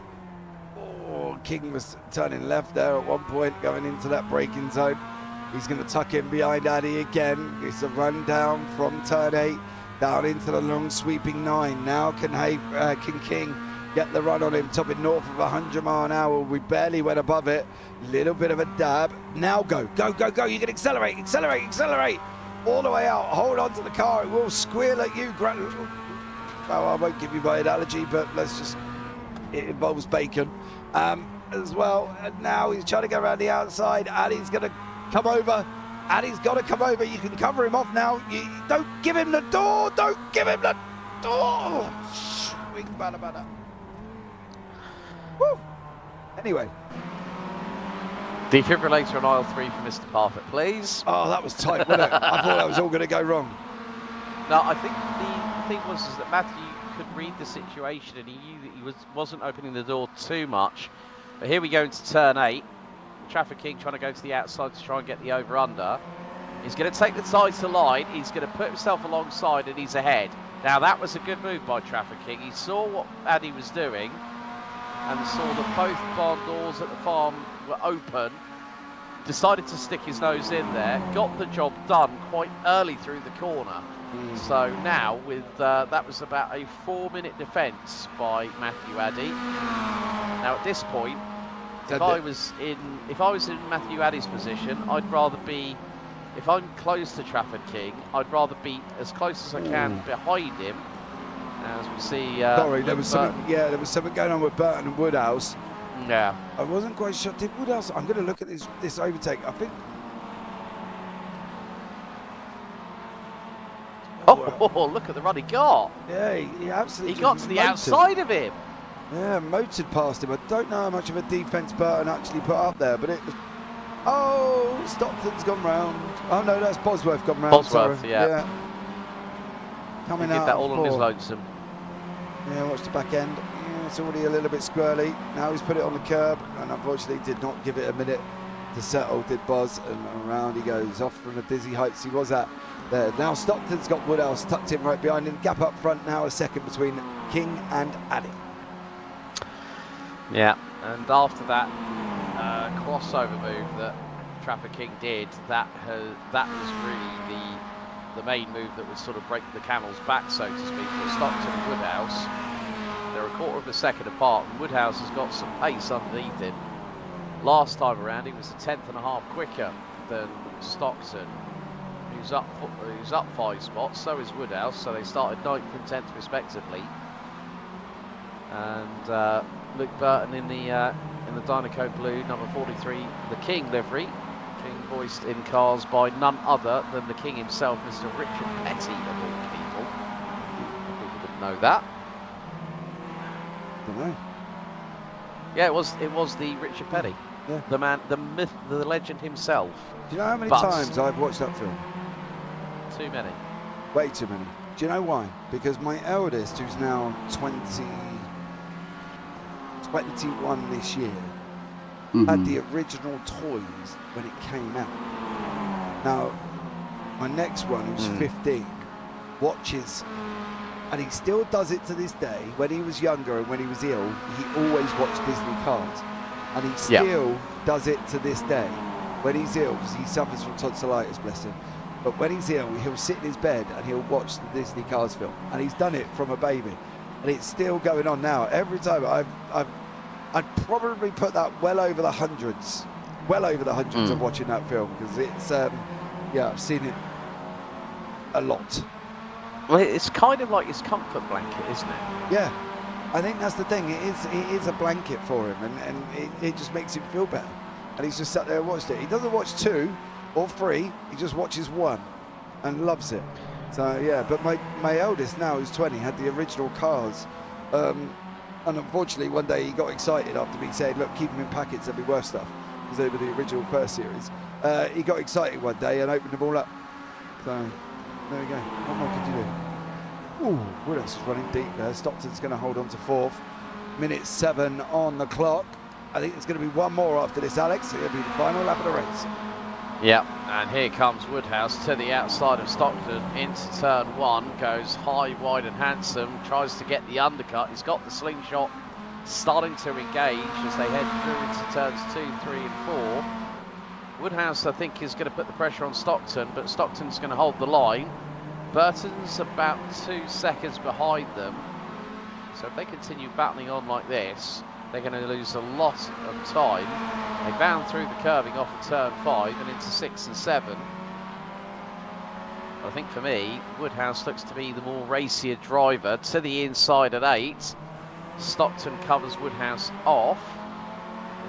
Speaker 1: Oh, King was turning left there at one point, going into that braking zone. He's going to tuck in behind Addy again. It's a run down from turn 8 down into the long sweeping 9. Now can King get the run on him, topping north of 100 mile an hour. We barely went above it. Little bit of a dab. Now go, go, go, go. You can accelerate, accelerate, accelerate. All the way out. Hold on to the car. It will squeal at you. Well, I won't give you my analogy, but let's just, it involves bacon as well. And now he's trying to go around the outside. Addy's going to come over. Addy's got to come over. You can cover him off now. You don't give him the door. Don't give him the door. Swing, bada, bada. Woo. Anyway.
Speaker 2: Defibrillator on aisle 3 for Mr. Parfitt, please.
Speaker 1: Oh, that was tight, wasn't it? I thought that was all going to go wrong.
Speaker 2: No, I think the thing was that Matthew could read the situation and he knew that he wasn't opening the door too much. But here we go into turn 8. Traffic King trying to go to the outside to try and get the over-under. He's going to take the tighter line. He's going to put himself alongside and he's ahead. Now, that was a good move by Traffic King. He saw what Addy was doing and saw that both barn doors at the farm were open. Decided to stick his nose in there. Got the job done quite early through the corner. So now, with that was about a 4-minute defence by Matthew Addy. Now, at this point, if I was in Matthew Addy's position, I'd rather be, if I'm close to Traffic King, I'd rather be as close as I can behind him. As we see,
Speaker 1: sorry, there was something. Yeah, there was something going on with Burton and Woodhouse.
Speaker 2: Yeah,
Speaker 1: I wasn't quite sure. Did Woodhouse? I'm going to look at this overtake. I think.
Speaker 2: Oh, look at the run he got.
Speaker 1: Yeah, he absolutely.
Speaker 2: He got to the outside of him.
Speaker 1: Yeah, motored past him. I don't know how much of a defence Burton actually put up there, but it was. Oh, Stockton's gone round. Oh no, that's Bosworth gone round.
Speaker 2: Bosworth, yeah.
Speaker 1: Coming
Speaker 2: he
Speaker 1: out.
Speaker 2: Did that all on his lonesome.
Speaker 1: Yeah, watch the back end. Yeah, it's already a little bit squirrely. Now he's put it on the curb, and unfortunately did not give it a minute to settle. Did Buzz, and around he goes off from the dizzy heights he was at. There. Now Stockton's got Woodhouse tucked in right behind him. Gap up front now, a second between King and Addy.
Speaker 2: Yeah, and after that crossover move that Trapper King did, that was really the main move that would sort of break the camel's back, so to speak, for Stockton and Woodhouse. They're a quarter of a second apart, and Woodhouse has got some pace underneath him. Last time around, he was a tenth and a half quicker than Stockton, who's up 5 spots. So is Woodhouse. So they started 9th and 10th respectively. And Luke Burton in the Dynaco blue, number 43, the King livery. King voiced in cars by none other than the King himself, Mr. Richard Petty, of all people. People didn't know that.
Speaker 1: Don't know.
Speaker 2: Yeah, it was the Richard Petty.
Speaker 1: Yeah.
Speaker 2: The man, the myth, the legend himself.
Speaker 1: Do you know how many times I've watched that film?
Speaker 2: Too many.
Speaker 1: Way too many. Do you know why? Because my eldest, who's now 21 this year, had the original toys when it came out. Now, my next one, who's 15, watches, and he still does it to this day. When he was younger and when he was ill, he always watched Disney cars. And he still does it to this day. When he's ill, because he suffers from tonsillitis, bless him. But when he's ill, he'll sit in his bed and he'll watch the Disney Cars film. And he's done it from a baby. And it's still going on now. Every time I'd probably put that well over the hundreds. Well over the hundreds of watching that film. Because it's, I've seen it a lot.
Speaker 2: Well, it's kind of like his comfort blanket, isn't it?
Speaker 1: Yeah. I think that's the thing. It is a blanket for him, and it just makes him feel better. And he's just sat there and watched it. He doesn't watch 2 or 3. He just watches 1 and loves it. So yeah, but my eldest now, who's 20, had the original cars. And unfortunately, one day he got excited after me saying, "Look, keep them in packets. There'll be worse stuff," because they were the original First Series. He got excited one day and opened them all up. So there we go. What more could you do? Ooh, Woodhouse is running deep there. Stockton's going to hold on to 4th. Minute 7 on the clock. I think it's going to be one more after this, Alex. It'll be the final lap of the race.
Speaker 2: Yeah, and here comes Woodhouse to the outside of Stockton into turn 1. Goes high, wide and handsome. Tries to get the undercut. He's got the slingshot starting to engage as they head through into turns 2, 3 and 4. Woodhouse, I think, is going to put the pressure on Stockton, but Stockton's going to hold the line. Burton's about 2 seconds behind them, so if they continue battling on like this, they're going to lose a lot of time. They bound through the curving off of turn 5 and into 6 and 7. But I think for me, Woodhouse looks to be the more racier driver to the inside at 8. Stockton covers Woodhouse off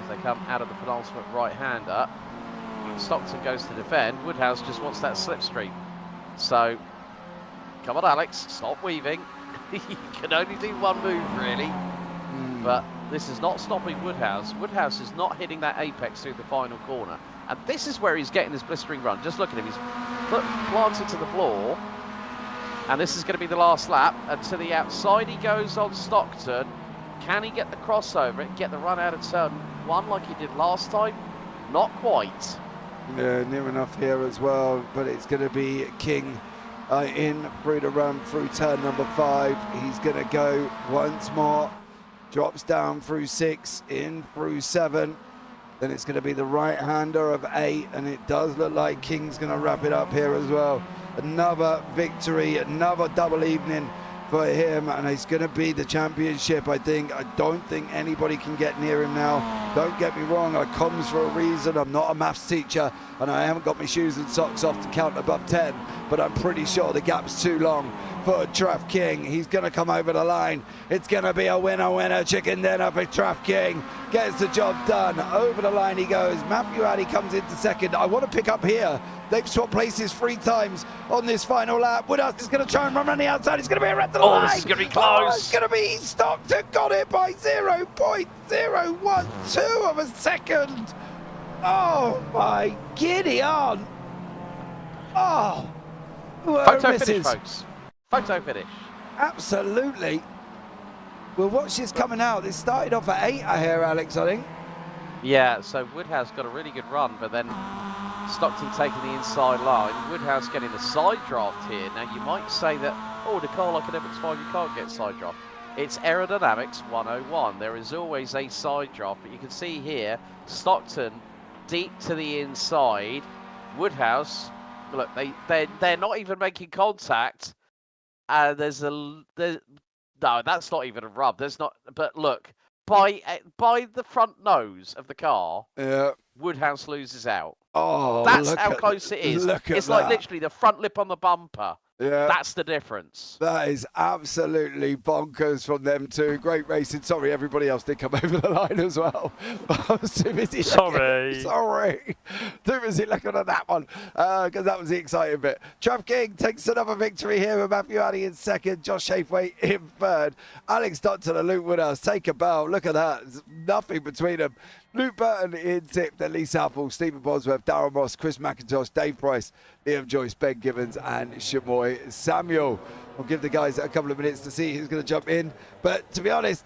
Speaker 2: as they come out of the penultimate right-hander. Stockton goes to defend. Woodhouse just wants that slipstream. So, come on, Alex, stop weaving. You can only do one move, really. But this is not stopping Woodhouse. Woodhouse is not hitting that apex through the final corner. And this is where he's getting his blistering run. Just look at him. He's planted to the floor. And this is going to be the last lap. And to the outside he goes on Stockton. Can he get the crossover and get the run out of turn 1 like he did last time? Not quite.
Speaker 1: Yeah, near enough here as well, but it's going to be King in through the run through turn number 5. He's going to go once more, drops down through 6, in through 7. Then it's going to be the right-hander of 8, and it does look like King's going to wrap it up here as well. Another victory, another double evening for him, and it's going to be the championship, I think. I don't think anybody can get near him now. Don't get me wrong, I comes for a reason. I'm not a maths teacher, and I haven't got my shoes and socks off to count above 10, but I'm pretty sure the gap's too long for Traff King. He's going to come over the line. It's going to be a winner, chicken dinner for Traff King. Gets the job done. Over the line he goes. Matthew Addy comes into second. I want to pick up here. They've swapped places 3 times on this final lap. Woodhouse is going to try and run on the outside. It's going to be a red to the line.
Speaker 2: This is going to be close.
Speaker 1: Oh, it's going to be Stockton. Got it by 0.012 of a second. Oh, my giddy on. Oh.
Speaker 2: Photo finish, folks. Photo finish.
Speaker 1: Absolutely. We'll watch this coming out. It started off at 8, I hear, Alex, I think.
Speaker 2: Yeah, so Woodhouse got a really good run, but then Stockton taking the inside line. Woodhouse getting a side draft here. Now, you might say that, oh, the car like an MX5, you can't get side draft. It's aerodynamics 101. There is always a side draft, but you can see here, Stockton deep to the inside. Woodhouse, look, they're not even making contact. No, that's not even a rub. There's not. But look, by the front nose of the car,
Speaker 1: Yeah.
Speaker 2: Woodhouse loses out.
Speaker 1: Oh,
Speaker 2: That's how close it is.
Speaker 1: Look at
Speaker 2: It's
Speaker 1: that.
Speaker 2: like literally the front lip on the bumper.
Speaker 1: Yeah.
Speaker 2: That's the difference.
Speaker 1: That is absolutely bonkers from them two. Great racing. Sorry, everybody else did come over the line as well. I was too busy. Sorry. Too busy looking at that one because that was the exciting bit. Trav King takes another victory here with Matthew Addy in second. Josh Hafeway in third. Alex Dotton and Luke Woodhouse take a bow. Look at that. There's nothing between them. Luke Burton in tip, then Lee Southall, Stephen Bosworth, Darren Moss, Chris McIntosh, Dave Price, Liam Joyce, Ben Gibbons, and Shamoy Samuel. I'll give the guys a couple of minutes to see who's going to jump in. But to be honest,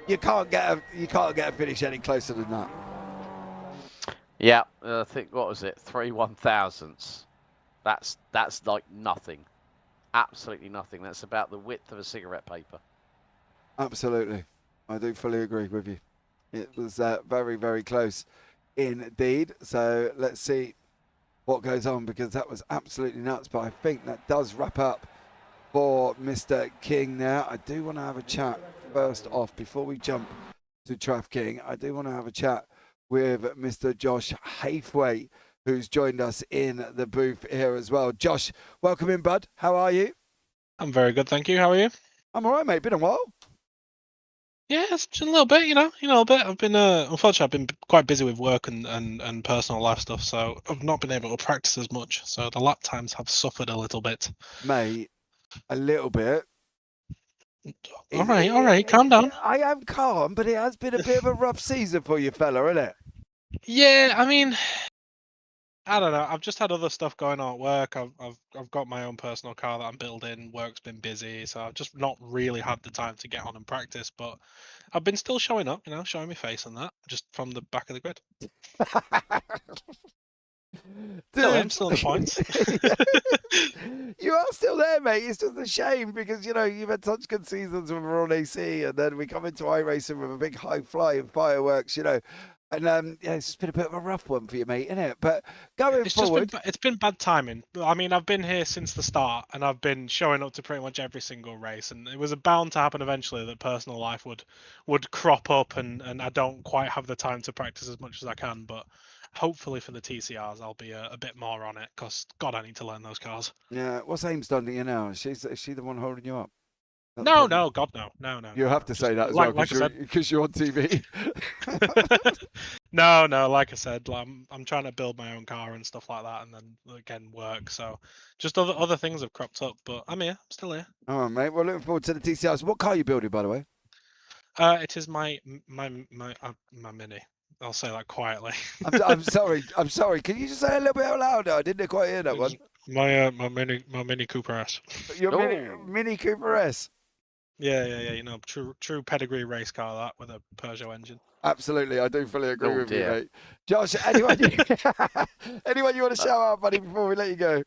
Speaker 1: you can't get a finish any closer than that.
Speaker 2: Yeah, I think, what was it, 3 1,000ths. That's like nothing, absolutely nothing. That's about the width of a cigarette paper.
Speaker 1: Absolutely, I do fully agree with you. It was very, very close indeed. So let's see what goes on, because that was absolutely nuts. But I think that does wrap up for Mr. King now. I do want to have a chat first off before we jump to Trav King. I do want to have a chat with Mr. Josh Hafeway, who's joined us in the booth here as well. Josh, welcome in, bud. How are you?
Speaker 3: I'm very good, thank you. How are you?
Speaker 1: I'm all right, mate. Been a while.
Speaker 3: Yeah, it's just a little bit, a little bit. I've been, unfortunately, I've been quite busy with work and personal life stuff, so I've not been able to practice as much. So the lap times have suffered a little bit.
Speaker 1: Mate, a little bit.
Speaker 3: All right, calm down.
Speaker 1: I am calm, but it has been a bit of a rough season for you, fella, isn't it?
Speaker 3: Yeah, I mean, I don't know. I've just had other stuff going on at work. I've got my own personal car that I'm building. Work's been busy, so I've just not really had the time to get on and practice. But I've been still showing up, showing my face and that, just from the back of the grid.
Speaker 1: Dude,
Speaker 3: Still on the points.
Speaker 1: You are still there, mate. It's just a shame because, you've had such good seasons when we're on AC, and then we come into iRacing with a big high fly and fireworks, And it's just been a bit of a rough one for you, mate, isn't it? But going forward,
Speaker 3: it's been bad timing. I mean, I've been here since the start, and I've been showing up to pretty much every single race, and it was bound to happen eventually that personal life would crop up, and I don't quite have the time to practice as much as I can. But hopefully for the TCRs, I'll be a bit more on it, because God, I need to learn those cars.
Speaker 1: Yeah, what's Ames done to you now? Is she the one holding you up?
Speaker 3: No, God, no.
Speaker 1: You have to say that as well, because you're on TV.
Speaker 3: No, like I said, I'm trying to build my own car and stuff like that, and then again work. So just other things have cropped up, but I'm here. I'm still here.
Speaker 1: All right, mate. Well, looking forward to the TCRs. What car are you building, by the way?
Speaker 3: It is my Mini. I'll say that quietly.
Speaker 1: I'm sorry. Can you just say a little bit louder? I didn't quite hear that one.
Speaker 3: My Mini Cooper S.
Speaker 1: Your Mini Cooper S.
Speaker 3: Yeah. True pedigree race car, that, with a Peugeot engine.
Speaker 1: Absolutely, I do fully agree with you, mate. Josh, anyone you want to shout out, buddy, before we let you go?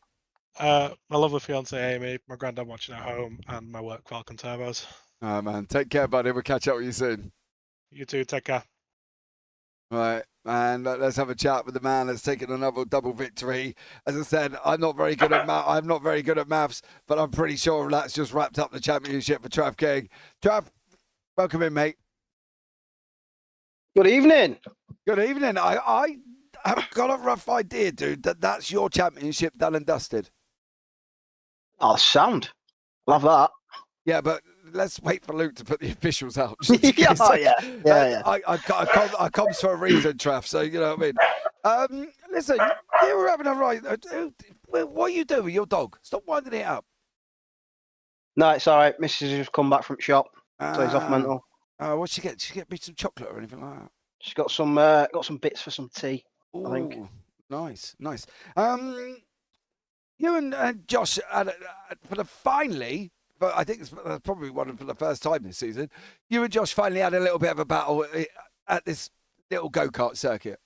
Speaker 3: My lovely fiance Amy, my granddad watching at home, and my work Falcon Turbos.
Speaker 1: Oh man, take care, buddy. We'll catch up with you soon.
Speaker 3: You too, take care.
Speaker 1: Right, and let's have a chat with the man that's taken another double victory. As I said, I'm not very good at maths, but I'm pretty sure that's just wrapped up the championship for Trav King. Trav, welcome in, mate.
Speaker 4: Good evening.
Speaker 1: Good evening. I have got a rough idea, dude, that's your championship done and dusted.
Speaker 4: Oh, sound. Love that.
Speaker 1: Yeah, but let's wait for Luke to put the officials out.
Speaker 4: Yeah.
Speaker 1: I comes for a reason, Trav, so you know what I mean. Listen, you were having a right. What are you doing with your dog? Stop winding it up.
Speaker 4: No, it's all right. Mrs. has come back from shop, so he's off mental.
Speaker 1: What'd she get? Did she get me some chocolate or anything like that?
Speaker 4: She's got some bits for some tea.
Speaker 1: Ooh,
Speaker 4: I think.
Speaker 1: Nice. You and Josh, but I think it's probably one for the first time this season. You and Josh finally had a little bit of a battle at this little go-kart circuit.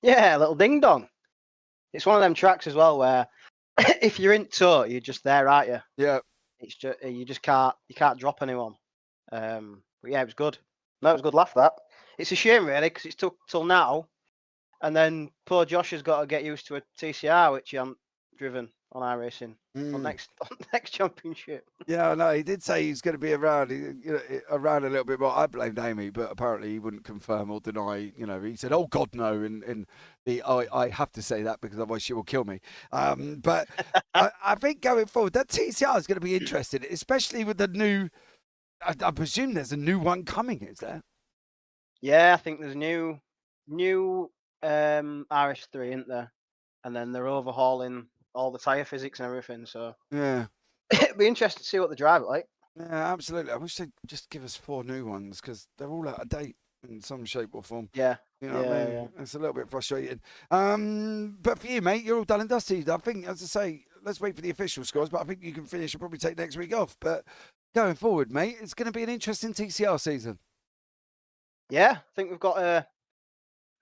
Speaker 4: Yeah, a little ding dong. It's one of them tracks as well where if you're in tow, you're just there, aren't you?
Speaker 1: Yeah.
Speaker 4: It's just you can't drop anyone. But yeah, it was good. No, it was a good laugh, that. It's a shame really, because it took till now, And then poor Josh has got to get used to a TCR, which he hasn't driven on iRacing on next championship.
Speaker 1: Yeah, no, he did say he's going to be around, around a little bit more. I blamed Amy, but apparently he wouldn't confirm or deny. He said, "Oh God, no," and I have to say that because otherwise she will kill me. But I think going forward, that TCR is going to be interesting, especially with the new. I presume there's a new one coming, is there?
Speaker 4: Yeah, I think there's new RS3, isn't there? And then they're overhauling all the tyre physics and everything. So
Speaker 1: Yeah.
Speaker 4: it'd be interesting to see what they drive it like.
Speaker 1: Yeah, absolutely. I wish they'd just give us 4 new ones because they're all out of date in some shape or form.
Speaker 4: Yeah.
Speaker 1: You know what I mean?
Speaker 4: Yeah.
Speaker 1: It's a little bit frustrating. But for you, mate, you're all done and dusty. I think, as I say, let's wait for the official scores, but I think you can finish and probably take next week off. But going forward, mate, it's going to be an interesting TCR season.
Speaker 4: Yeah, I think we've got a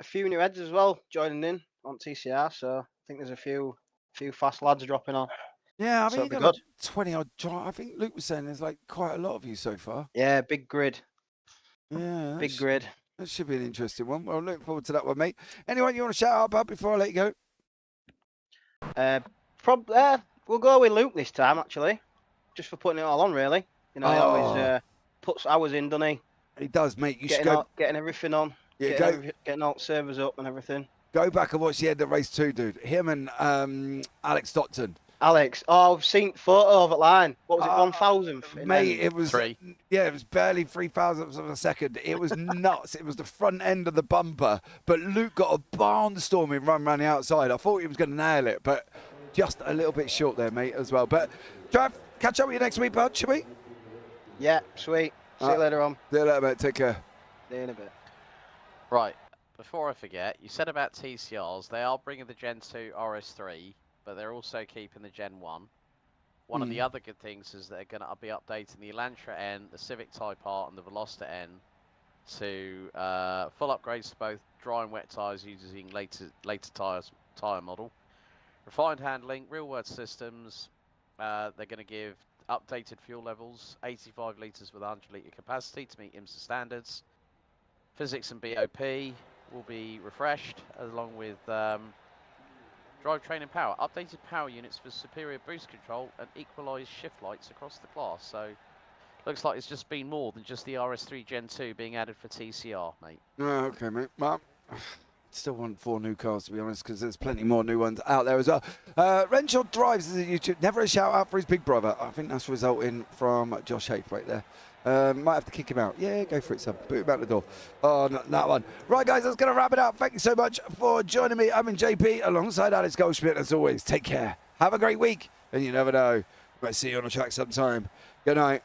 Speaker 4: few new heads as well joining in on TCR. So I think there's a few fast lads dropping on.
Speaker 1: Yeah, I
Speaker 4: So
Speaker 1: mean,
Speaker 4: it'll
Speaker 1: you've
Speaker 4: be
Speaker 1: got
Speaker 4: good.
Speaker 1: 20 odd drive. I think Luke was saying there's like quite a lot of you so far.
Speaker 4: Yeah, big grid.
Speaker 1: Yeah,
Speaker 4: Big grid.
Speaker 1: That should be an interesting one. Well, look forward to that one, mate. Anyone you want to shout out about before I let you go?
Speaker 4: We'll go with Luke this time, actually, just for putting it all on, really. He always puts hours in, doesn't he?
Speaker 1: He does, mate. You should go.
Speaker 4: Getting everything on.
Speaker 1: Yeah,
Speaker 4: getting all the servers up and everything.
Speaker 1: Go back and watch the end of race 2, dude. Him and Alex Stockton.
Speaker 4: Alex, I've seen photo of it line. What was it, 1,000th?
Speaker 1: Mate, it was
Speaker 2: 3.
Speaker 1: Yeah, it was barely 3,000ths of a second. It was nuts. It was the front end of the bumper, but Luke got a barnstorming run around the outside. I thought he was going to nail it, but just a little bit short there, mate, as well. But Trav, catch up with you next week, bud, shall we?
Speaker 4: Yeah, sweet. See you later on.
Speaker 1: See you later, mate. Take care.
Speaker 4: See you in a bit.
Speaker 2: Right, before I forget, you said about TCRs, they are bringing the Gen 2 RS3, but they're also keeping the Gen 1. One of the other good things is they're going to be updating the Elantra N, the Civic Type R, and the Veloster N to full upgrades to both dry and wet tyres using later tyre model. Refined handling, real-world systems. They're going to give updated fuel levels, 85 litres with 100 litre capacity to meet IMSA standards. Physics and BOP will be refreshed, along with drivetrain and power. Updated power units for superior boost control and equalised shift lights across the class. So, looks like it's just been more than just the RS3 Gen 2 being added for TCR, mate.
Speaker 1: Oh, okay, mate. Well, still want 4 new cars, to be honest, because there's plenty more new ones out there as well. Renshaw Drives is a YouTube. Never a shout out for his big brother. I think that's resulting from Josh Hape right there. Might have to kick him out. Yeah, go for it, son. Boot him out the door. Oh, not that one. Right, guys, that's going to wrap it up. Thank you so much for joining me. I'm in JP alongside Alex Goldscmidt. As always, take care. Have a great week. And you never know, might see you on the track sometime. Good night.